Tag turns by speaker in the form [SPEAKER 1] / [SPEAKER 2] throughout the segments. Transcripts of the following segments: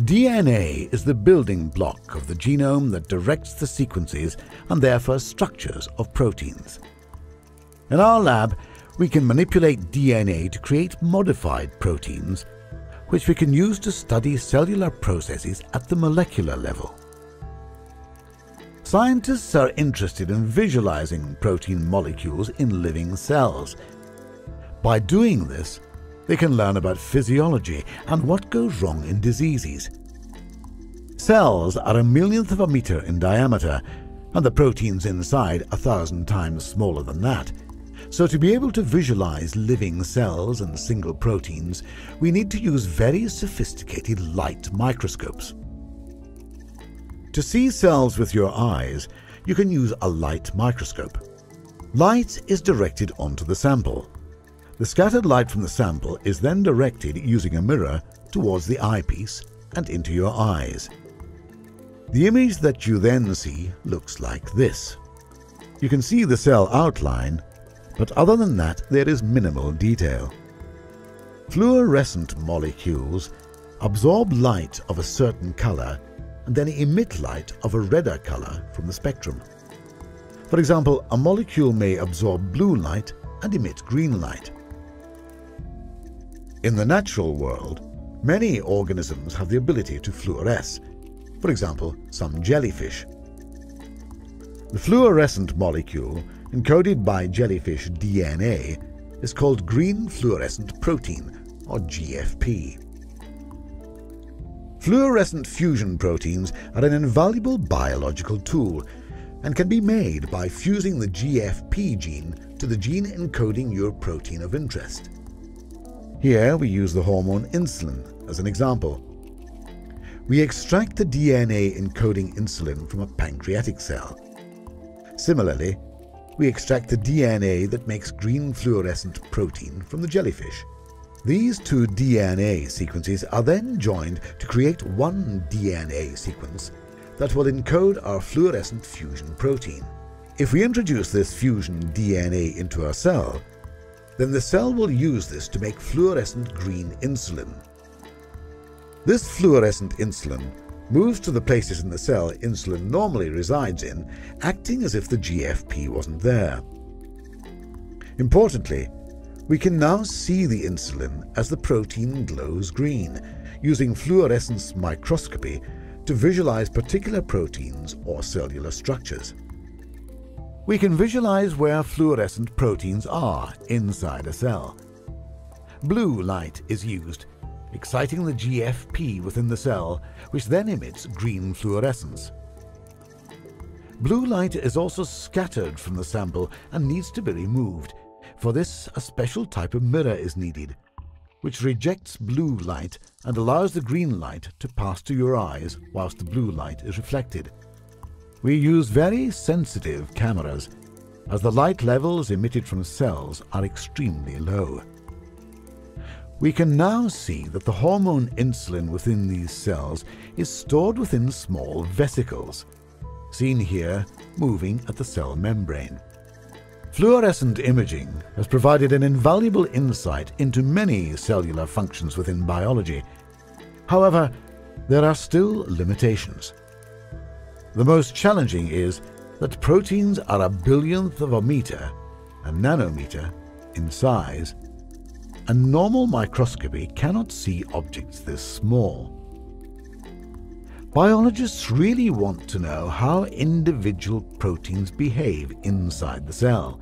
[SPEAKER 1] DNA is the building block of the genome that directs the sequences and therefore structures of proteins. In our lab, we can manipulate DNA to create modified proteins, which we can use to study cellular processes at the molecular level. Scientists are interested in visualizing protein molecules in living cells. By doing this, they can learn about physiology and what goes wrong in diseases. Cells are a millionth of a meter in diameter, and the proteins inside 1,000 times smaller than that. So to be able to visualize living cells and single proteins, we need to use very sophisticated light microscopes. To see cells with your eyes, you can use a light microscope. Light is directed onto the sample. The scattered light from the sample is then directed using a mirror towards the eyepiece and into your eyes. The image that you then see looks like this. You can see the cell outline, but other than that, there is minimal detail. Fluorescent molecules absorb light of a certain color and then emit light of a redder color from the spectrum. For example, a molecule may absorb blue light and emit green light. In the natural world, many organisms have the ability to fluoresce. For example, some jellyfish. The fluorescent molecule encoded by jellyfish DNA is called green fluorescent protein, or GFP. Fluorescent fusion proteins are an invaluable biological tool and can be made by fusing the GFP gene to the gene encoding your protein of interest. Here we use the hormone insulin as an example. We extract the DNA encoding insulin from a pancreatic cell. Similarly, we extract the DNA that makes green fluorescent protein from the jellyfish. These two DNA sequences are then joined to create one DNA sequence that will encode our fluorescent fusion protein. If we introduce this fusion DNA into a cell, then the cell will use this to make fluorescent green insulin. This fluorescent insulin moves to the places in the cell insulin normally resides in, acting as if the GFP wasn't there. Importantly, we can now see the insulin as the protein glows green, using fluorescence microscopy to visualize particular proteins or cellular structures. We can visualize where fluorescent proteins are inside a cell. Blue light is used, exciting the GFP within the cell, which then emits green fluorescence. Blue light is also scattered from the sample and needs to be removed. For this, a special type of mirror is needed, which rejects blue light and allows the green light to pass to your eyes whilst the blue light is reflected. We use very sensitive cameras, as the light levels emitted from cells are extremely low. We can now see that the hormone insulin within these cells is stored within small vesicles, seen here moving at the cell membrane. Fluorescent imaging has provided an invaluable insight into many cellular functions within biology. However, there are still limitations. The most challenging is that proteins are a billionth of a meter, a nanometer, in size, and normal microscopy cannot see objects this small. Biologists really want to know how individual proteins behave inside the cell.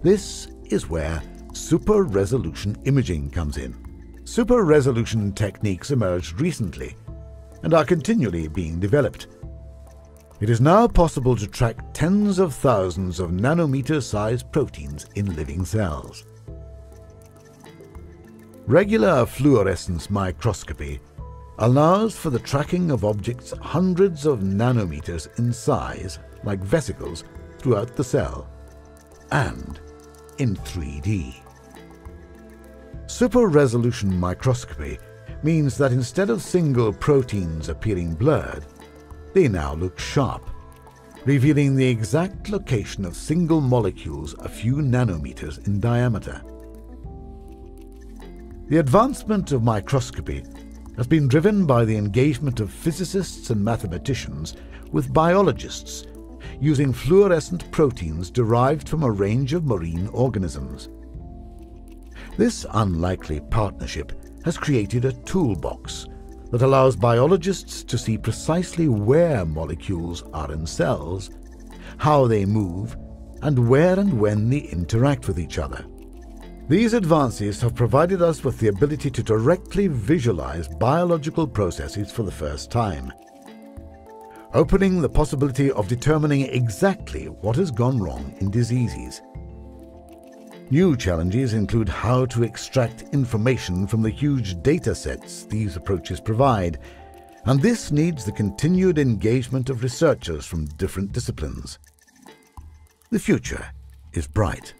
[SPEAKER 1] This is where super-resolution imaging comes in. Super-resolution techniques emerged recently and are continually being developed. It is now possible to track tens of thousands of nanometer-sized proteins in living cells. Regular fluorescence microscopy allows for the tracking of objects hundreds of nanometers in size, like vesicles, throughout the cell, and in 3D. Super-resolution microscopy means that instead of single proteins appearing blurred, they now look sharp, revealing the exact location of single molecules a few nanometers in diameter. The advancement of microscopy has been driven by the engagement of physicists and mathematicians with biologists using fluorescent proteins derived from a range of marine organisms. This unlikely partnership has created a toolbox that allows biologists to see precisely where molecules are in cells, how they move, and where and when they interact with each other. These advances have provided us with the ability to directly visualize biological processes for the first time, opening the possibility of determining exactly what has gone wrong in diseases. New challenges include how to extract information from the huge data sets these approaches provide, and this needs the continued engagement of researchers from different disciplines. The future is bright.